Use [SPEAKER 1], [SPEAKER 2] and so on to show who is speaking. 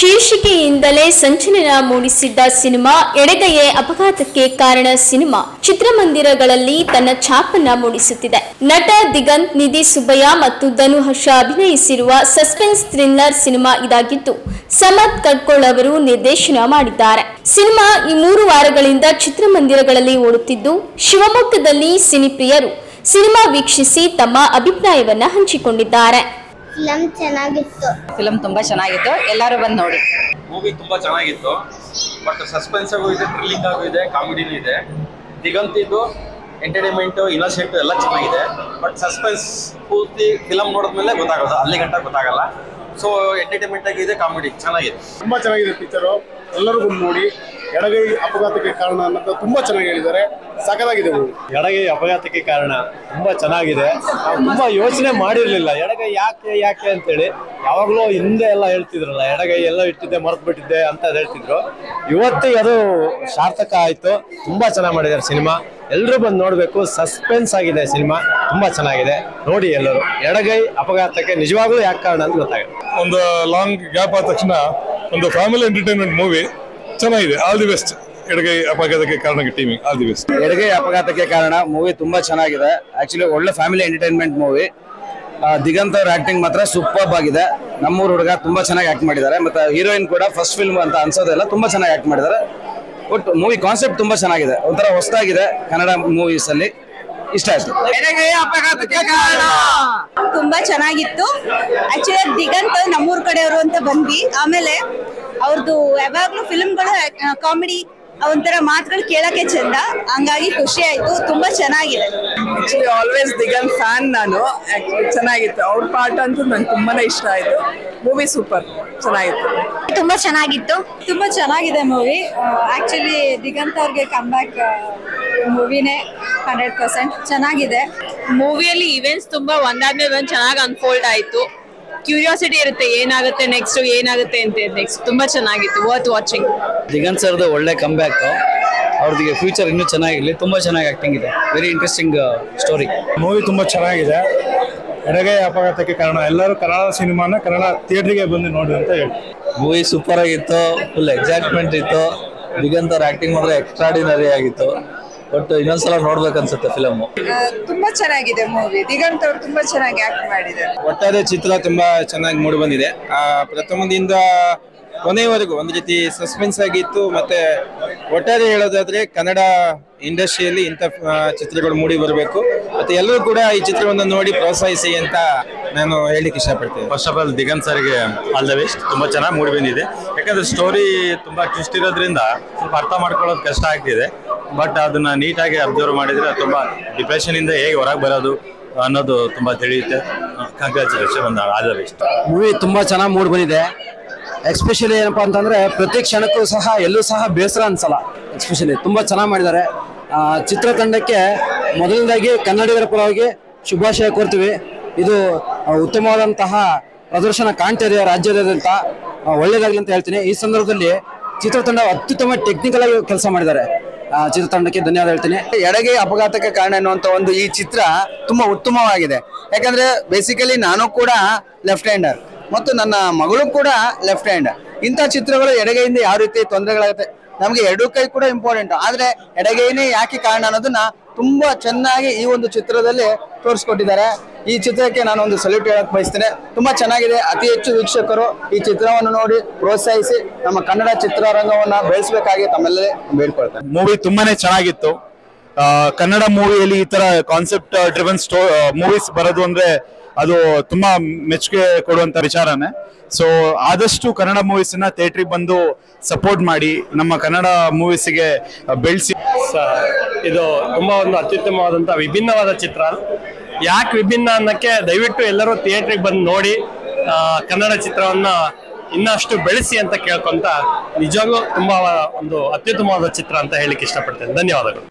[SPEAKER 1] ಶೀರ್ಷಿಕೆಯಿಂದಲೇ ಸಂಚಲನ ಮೂಡಿಸಿದ್ದ ಸಿನಿಮಾ ಎಡಗೈಯೇ ಅಪಘಾತಕ್ಕೆ ಕಾರಣ ಸಿನಿಮಾ ಚಿತ್ರಮಂದಿರಗಳಲ್ಲಿ ತನ್ನ ಛಾಪನ್ನ ಮೂಡಿಸುತ್ತಿದೆ. ನಟ ದಿಗಂತ್, ನಿಧಿ ಸುಬ್ಬಯ್ಯ ಮತ್ತು ಧನು ಹರ್ಷ ಅಭಿನಯಿಸಿರುವ ಸಸ್ಪೆನ್ಸ್ ಥ್ರಿಲ್ಲರ್ ಸಿನಿಮಾ ಇದಾಗಿದ್ದು, ಸಮತ್ ಕಡ್ಕೋಳ್ ಅವರು ನಿರ್ದೇಶನ ಮಾಡಿದ್ದಾರೆ. ಸಿನಿಮಾ ಈ 3 ವಾರಗಳಿಂದ ಚಿತ್ರಮಂದಿರಗಳಲ್ಲಿ ಓಡುತ್ತಿದ್ದು, ಶಿವಮೊಗ್ಗದಲ್ಲಿ ಸಿನಿಪ್ರಿಯರು ಸಿನಿಮಾ ವೀಕ್ಷಿಸಿ ತಮ್ಮ ಅಭಿಪ್ರಾಯವನ್ನ ಹಂಚಿಕೊಂಡಿದ್ದಾರೆ.
[SPEAKER 2] ಫಿಲಂ ತುಂಬಾ ಚೆನ್ನಾಗಿತ್ತು, ಎಲ್ಲರೂ ಬಂದು ನೋಡಿ.
[SPEAKER 3] ಮೂವಿ ತುಂಬಾ ಚೆನ್ನಾಗಿತ್ತು, ಬಟ್ ಸಸ್ಪೆನ್ಸ್ ಆಗೂ ಇದೆ, ಥ್ರಿಲ್ಲಿಂಗ್ ಆಗೂ ಇದೆ, ಕಾಮಿಡಿನೂ ಇದೆ. ದಿಗಂತಿದ್ದು ಎಂಟರ್ಟೈನ್ಮೆಂಟ್, ಇನ್ನೋಸೆಂಟ್ ಎಲ್ಲ ಚೆನ್ನಾಗಿದೆ. ಬಟ್ ಸಸ್ಪೆನ್ಸ್ ಪೂರ್ತಿ ಫಿಲಂ ನೋಡಿದ್ಮೇಲೆ ಗೊತ್ತಾಗೋದು, ಅಲ್ಲಿ ಗಂಟ ಗೊತ್ತಾಗಲ್ಲ. ಸೊ ಎಂಟರ್ಟೈನ್ಮೆಂಟ್ ಆಗಿದೆ, ಕಾಮಿಡಿ ಚೆನ್ನಾಗಿದೆ,
[SPEAKER 4] ತುಂಬಾ ಚೆನ್ನಾಗಿದೆ ಪಿಕ್ಚರು. ಎಲ್ಲರೂ ಬಂದು ನೋಡಿ. ಎಡಗೈ ಅಪಘಾತಕ್ಕೆ ಕಾರಣ ಅನ್ನೋದು ತುಂಬಾ ಚೆನ್ನಾಗಿ ಹೇಳಿದ್ದಾರೆ. ಸಾಕಾಗಿದೆ ಮೂವಿ.
[SPEAKER 5] ಎಡಗೈ ಅಪಘಾತಕ್ಕೆ ಕಾರಣ ತುಂಬಾ ಚೆನ್ನಾಗಿದೆ. ನಾವು ತುಂಬಾ ಯೋಚನೆ ಮಾಡಿರ್ಲಿಲ್ಲ ಎಡಗೈ ಯಾಕೆ ಅಂತೇಳಿ. ಯಾವಾಗಲೂ ಹಿಂದೆ ಎಲ್ಲ ಹೇಳ್ತಿದ್ರಲ್ಲ, ಎಡಗೈ ಎಲ್ಲ ಇಟ್ಟಿದ್ದೆ ಮರೆತು ಬಿಟ್ಟಿದ್ದೆ ಅಂತ ಹೇಳ್ತಿದ್ರು. ಇವತ್ತಿಗೆ ಅದು ಸಾರ್ಥಕ ಆಯ್ತು. ತುಂಬಾ ಚೆನ್ನಾಗಿ ಮಾಡಿದ್ದಾರೆ ಸಿನಿಮಾ. ಎಲ್ಲರೂ ಬಂದು ನೋಡ್ಬೇಕು. ಸಸ್ಪೆನ್ಸ್ ಆಗಿದೆ ಸಿನಿಮಾ, ತುಂಬಾ ಚೆನ್ನಾಗಿದೆ. ನೋಡಿ ಎಲ್ಲರೂ. ಎಡಗೈ ಅಪಘಾತಕ್ಕೆ ನಿಜವಾಗ್ಲೂ ಯಾಕೆ ಕಾರಣ ಅಂತ ಗೊತ್ತಾಗುತ್ತೆ.
[SPEAKER 6] ಒಂದು ಲಾಂಗ್ ಗ್ಯಾಪ್ ಆದ ತಕ್ಷಣ ಒಂದು ಫ್ಯಾಮಿಲಿ ಎಂಟರ್ಟೈನ್ಮೆಂಟ್ ಮೂವಿ ಚೆನ್ನಾಗಿದೆ. All the best. ಎಡಗೈ ಅಪಘಾತಕ್ಕೆ ಕಾರಣ ಟೀಮಿಂಗ್ ಆಲ್ ದಿ ಬೆಸ್ಟ್.
[SPEAKER 7] ಎಡಗೈ ಅಪಘಾತಕ್ಕೆ ಕಾರಣ ಮೂವಿ ತುಂಬಾ ಚೆನ್ನಾಗಿದೆ. ಆಕ್ಚುಲಿ ಒಳ್ಳೆ ಫ್ಯಾಮಿಲಿ ಎಂಟರ್ಟೈನ್ಮೆಂಟ್ ಮೂವಿ. ದಿಗಂತ್ ಅವ್ರ ಆಕ್ಟಿಂಗ್ ಮಾತ್ರ ಸೂಪರ್ ಆಗಿದೆ. ನಮ್ಮೂರು ಹುಡುಗ ತುಂಬಾ ಚೆನ್ನಾಗಿ ಆಕ್ಟ್ ಮಾಡಿದ್ದಾರೆ. ಮತ್ತೆ ಹೀರೋಯಿನ್ ಕೂಡ ಫಸ್ಟ್ ಫಿಲ್ಮ್ ಅಂತ ಅನ್ಸೋದೆಲ್ಲ ತುಂಬಾ ಚೆನ್ನಾಗಿ ಆಕ್ಟ್ ಮಾಡಿದ್ದಾರೆ. ಒಟ್ಟು ಮೂವಿ ಕಾನ್ಸೆಪ್ಟ್ ತುಂಬಾ ಚೆನ್ನಾಗಿದೆ, ಒಂಥರ ಹೊಸದಾಗಿದೆ ಕನ್ನಡ ಮೂವೀಸ್ ಅಲ್ಲಿ. ಇಷ್ಟ ಆಯ್ತು.
[SPEAKER 2] ತುಂಬಾ ಚೆನ್ನಾಗಿತ್ತು. ಆಕ್ಚುಲಿ ದಿಗಂತ್ ನಮ್ಮೂರ್ ಕಡೆಯವರು ಅಂತ ಬಂದ್ವಿ. ಆಮೇಲೆ ಅವ್ರದ್ದು ಯಾವಾಗ್ಲೂ ಫಿಲ್ಮ್ಗಳು ಕಾಮಿಡಿ ಒಂಥರ ಮಾತುಗಳು ಕೇಳಕ್ಕೆ ಚಂದ, ಹಂಗಾಗಿ ಖುಷಿ ಆಯ್ತು. ತುಂಬಾ ಚೆನ್ನಾಗಿದೆ.
[SPEAKER 8] ಆಕ್ಚುಲಿ ಆಲ್ವೇಸ್ ದಿಗಂತ್ ಫ್ಯಾನ್ ನಾನು. ಚೆನ್ನಾಗಿತ್ತು ಅವ್ರ ಪಾರ್ಟ್ ಅಂತೂ ನಂಗೆ ತುಂಬಾನೇ ಇಷ್ಟ ಆಯ್ತು. ಮೂವಿ ಸೂಪರ್ ಚೆನ್ನಾಗಿತ್ತು.
[SPEAKER 2] ತುಂಬಾ ಚೆನ್ನಾಗಿತ್ತು.
[SPEAKER 9] ತುಂಬಾ ಚೆನ್ನಾಗಿದೆ ಮೂವಿ. ಆಕ್ಚುಲಿ ದಿಗಂತ್ ಅವ್ರಿಗೆ ಕಮ್ಬ್ಯಾಕ್ ಮೂವಿನೇ 100% ಚೆನ್ನಾಗಿದೆ.
[SPEAKER 10] ಮೂವಿಯಲ್ಲಿ ಇವೆಂಟ್ಸ್ ತುಂಬಾ ಒಂದಾದ್ಮೇಲೆ ಒಂದ್ ಚೆನ್ನಾಗಿ ಅನ್ಫೋಲ್ಡ್ ಆಯ್ತು. ಕ್ಯೂರಿಯಾಸಿಟಿ ಇರುತ್ತೆ, ಏನಾಗುತ್ತೆ ನೆಕ್ಸ್ಟ್ ನೆಕ್ಸ್ಟ್. ತುಂಬಾ ಚೆನ್ನಾಗಿತ್ತು, ವರ್ತ್ ವಾಚಿಂಗ್.
[SPEAKER 7] ದಿಗಂತ್ ಸರ್ದು ಒಳ್ಳೆ ಕಂಬ್ಯಾಕ್. ಅವ್ರದಿಗೆ ಫ್ಯೂಚರ್ ಇನ್ನೂ ಚೆನ್ನಾಗಿರ್ಲಿ. ತುಂಬಾ ಚೆನ್ನಾಗಿ ಆಕ್ಟಿಂಗ್ ಇದೆ. Very interesting story.
[SPEAKER 5] ಮೂವಿ ತುಂಬಾ ಚೆನ್ನಾಗಿದೆ. ಎಡಗೈ ಅಪಘಾತಕ್ಕೆ ಕಾರಣ ಎಲ್ಲರೂ ಕನ್ನಡ ಸಿನಿಮಾನ ಕನ್ನಡ ಥಿಯೇಟ್ರಿಗೆ ಬಂದು ನೋಡಿ ಅಂತ ಹೇಳಿ.
[SPEAKER 7] ಮೂವಿ ಸೂಪರ್ ಆಗಿತ್ತು. ಫುಲ್ ಎಕ್ಸೈಟ್ಮೆಂಟ್ ಇತ್ತು. ದಿಗಂತ್ ಅವ್ರ ಆಕ್ಟಿಂಗ್ ಮಾಡಿದ್ರೆ ಎಕ್ಸ್ಟ್ರಾಡಿನರಿ ಆಗಿತ್ತು. ಬಟ್ ಇನ್ನೊಂದ್ಸಲ ನೋಡ್ಬೇಕನ್ಸುತ್ತೆ ಫಿಲಮ್.
[SPEAKER 8] ತುಂಬಾ ಚೆನ್ನಾಗಿದೆ ಮೂವಿ. ದಿಗಂತ್ ಅವ್ರು ತುಂಬಾ ಚೆನ್ನಾಗಿ ಆಕ್ಟ್ ಮಾಡಿದ್ದಾರೆ.
[SPEAKER 3] ಒಟ್ಟಾರೆ ಚಿತ್ರ ತುಂಬಾ ಚೆನ್ನಾಗಿ ಮೂಡಿ ಬಂದಿದೆ. ಪ್ರಥಮದಿಂದ ಕೊನೆಯವರೆಗೂ ಒಂದು ರೀತಿ ಸಸ್ಪೆನ್ಸ್ ಆಗಿತ್ತು. ಮತ್ತೆ ಒಟ್ಟಾರೆ ಹೇಳೋದಾದ್ರೆ ಕನ್ನಡ ಇಂಡಸ್ಟ್ರಿಯಲ್ಲಿ ಇಂಥ ಚಿತ್ರಗಳು ಮೂಡಿ ಬರಬೇಕು. ಮತ್ತೆ ಎಲ್ಲರೂ ಕೂಡ ಈ ಚಿತ್ರವನ್ನು ನೋಡಿ ಪ್ರೋತ್ಸಾಹಿಸಿ ಅಂತ ನಾನು ಹೇಳಲಿಕ್ಕೆ ಇಷ್ಟಪಡ್ತೇನೆ. ಫಸ್ಟ್ ಆಫ್ ಆಲ್ ದಿಗಂತ್ ಸರ್ಗೆ ಆಲ್ ದ ಬೆಸ್ಟ್. ತುಂಬಾ ಚೆನ್ನಾಗಿ ಮೂಡಿ ಬಂದಿದೆ. ಯಾಕಂದ್ರೆ ಸ್ಟೋರಿ ತುಂಬಾ ಟ್ವಿಸ್ಟ್ ಇರೋದ್ರಿಂದ ಸ್ವಲ್ಪ ಅರ್ಥ ಮಾಡ್ಕೊಳ್ಳೋದು ಕಷ್ಟ ಆಗ್ತಿದೆ. ಬಟ್ ಅದನ್ನ ನೀಟಾಗಿ ಅಬ್ಸರ್ವ್ ಮಾಡಿದ್ರೆ ತುಂಬಾ ಡಿಪ್ರೆಷನ್ ಇಂದ ಹೇಗೆ ಹೊರಗೆ ಬರೋದು ಅನ್ನೋದು ತುಂಬಾ ತಿಳಿಯುತ್ತೆ. Congratulation, all the best.
[SPEAKER 7] Movie ತುಂಬಾ ಚೆನ್ನಾಗಿ ಮೂಡಿ ಬಂದಿದೆ. ಎಸ್ಪೆಷಲಿ ಏನಪ್ಪಾ ಅಂತಂದ್ರೆ ಪ್ರತಿ ಕ್ಷಣಕ್ಕೂ ಸಹ ಎಲ್ಲೂ ಸಹ ಬೇಸರ ಅನ್ಸಲ್ಲ. ಎಸ್ಪೆಷಲಿ ತುಂಬಾ ಚೆನ್ನಾಗಿ ಮಾಡಿದ್ದಾರೆ. ಚಿತ್ರತಂಡಕ್ಕೆ ಮೊದಲನೇದಾಗಿ ಕನ್ನಡಿಗರ ಪರವಾಗಿ ಶುಭಾಶಯ ಕೋರ್ತೀವಿ. ಇದು ಉತ್ತಮವಾದಂತಹ ಪ್ರದರ್ಶನ ಕಾಣ್ತಾ ಇದೆ ರಾಜ್ಯದಾದ್ಯಂತ. ಒಳ್ಳೇದಾಗ್ಲಿ ಅಂತ ಹೇಳ್ತೀನಿ. ಈ ಸಂದರ್ಭದಲ್ಲಿ ಚಿತ್ರತಂಡ ಅತ್ಯುತ್ತಮ ಟೆಕ್ನಿಕಲ್ ಆಗಿ ಕೆಲಸ ಮಾಡಿದ್ದಾರೆ. ಚಿತ್ರತಂಡಕ್ಕೆ ಧನ್ಯವಾದ ಹೇಳ್ತೀನಿ.
[SPEAKER 8] ಎಡಗೈ ಅಪಘಾತಕ್ಕೆ ಕಾರಣ ಎನ್ನುವಂತ ಒಂದು ಈ ಚಿತ್ರ ತುಂಬಾ ಉತ್ತಮವಾಗಿದೆ. ಯಾಕಂದ್ರೆ ಬೇಸಿಕಲಿ ನಾನು ಕೂಡ ಲೆಫ್ಟ್ ಹ್ಯಾಂಡರ್ ಮತ್ತು ನನ್ನ ಮಗಳು ಕೂಡ ಲೆಫ್ಟ್ ಹ್ಯಾಂಡ್. ಇಂಥ ಚಿತ್ರಗಳು ಎಡಗೈಯಿಂದ ಯಾವ ರೀತಿ ತೊಂದರೆಗಳಾಗುತ್ತೆ, ನಮಗೆ ಎರಡು ಕೈ ಕೂಡ ಇಂಪಾರ್ಟೆಂಟ್. ಆದ್ರೆ ಎಡಗೈನೇ ಯಾಕೆ ಕಾರಣ ಅನ್ನೋದನ್ನ ತುಂಬಾ ಚೆನ್ನಾಗಿ ಈ ಒಂದು ಚಿತ್ರದಲ್ಲಿ ತೋರಿಸ್ಕೊಟ್ಟಿದ್ದಾರೆ. ಈ ಚಿತ್ರಕ್ಕೆ ನಾನು ಒಂದು ಸಲ್ಯೂಟ್ ಹೇಳಕ್ ಬಯಸ್ತೇನೆ. ತುಂಬಾ ಚೆನ್ನಾಗಿದೆ. ಅತಿ ಹೆಚ್ಚು ವೀಕ್ಷಕರು ಈ ಚಿತ್ರವನ್ನು ನೋಡಿ ಪ್ರೋತ್ಸಾಹಿಸಿ ನಮ್ಮ ಕನ್ನಡ ಚಿತ್ರರಂಗವನ್ನ ಬೆಳೆಸಬೇಕಾಗಿ ತಮ್ಮೆಲ್ಲೇ ಬೇಡ್ಕೊಳ್ತೇನೆ.
[SPEAKER 5] ಮೂವಿ ತುಂಬಾನೇ ಚೆನ್ನಾಗಿತ್ತು. ಕನ್ನಡ ಮೂವಿಯಲ್ಲಿ ಈ ತರ ಕಾನ್ಸೆಪ್ಟ್ ಡ್ರಿವನ್ ಮೂವೀಸ್ ಬರೋದು ಅಂದ್ರೆ ಅದು ತುಂಬಾ ಮೆಚ್ಚುಗೆ ಕೊಡುವಂತ ವಿಚಾರನೇ. ಸೊ ಆದಷ್ಟು ಕನ್ನಡ ಮೂವೀಸ್ ನ ಥಿಯೇಟ್ರಿಗೆ ಬಂದು ಸಪೋರ್ಟ್ ಮಾಡಿ, ನಮ್ಮ ಕನ್ನಡ ಮೂವೀಸ್ಗೆ ಬೆಳೆಸಿ. ಇದು ತುಂಬಾ ಒಂದು ಅತ್ಯುತ್ತಮವಾದಂತಹ ವಿಭಿನ್ನವಾದ ಚಿತ್ರ. ಯಾಕೆ ವಿಭಿನ್ನ ಅನ್ನಕ್ಕೆ ದಯವಿಟ್ಟು ಎಲ್ಲರೂ ಥಿಯೇಟ್ರಿಗೆ ಬಂದು ನೋಡಿ ಕನ್ನಡ ಚಿತ್ರವನ್ನ ಇನ್ನಷ್ಟು ಬೆಳೆಸಿ ಅಂತ ಕೇಳ್ಕೊಂತ, ನಿಜವಾಗ್ಲೂ ತುಂಬಾ ಒಂದು ಅತ್ಯುತ್ತಮವಾದ ಚಿತ್ರ ಅಂತ ಹೇಳಿಕ್ಕೆ ಇಷ್ಟಪಡ್ತೇನೆ. ಧನ್ಯವಾದಗಳು.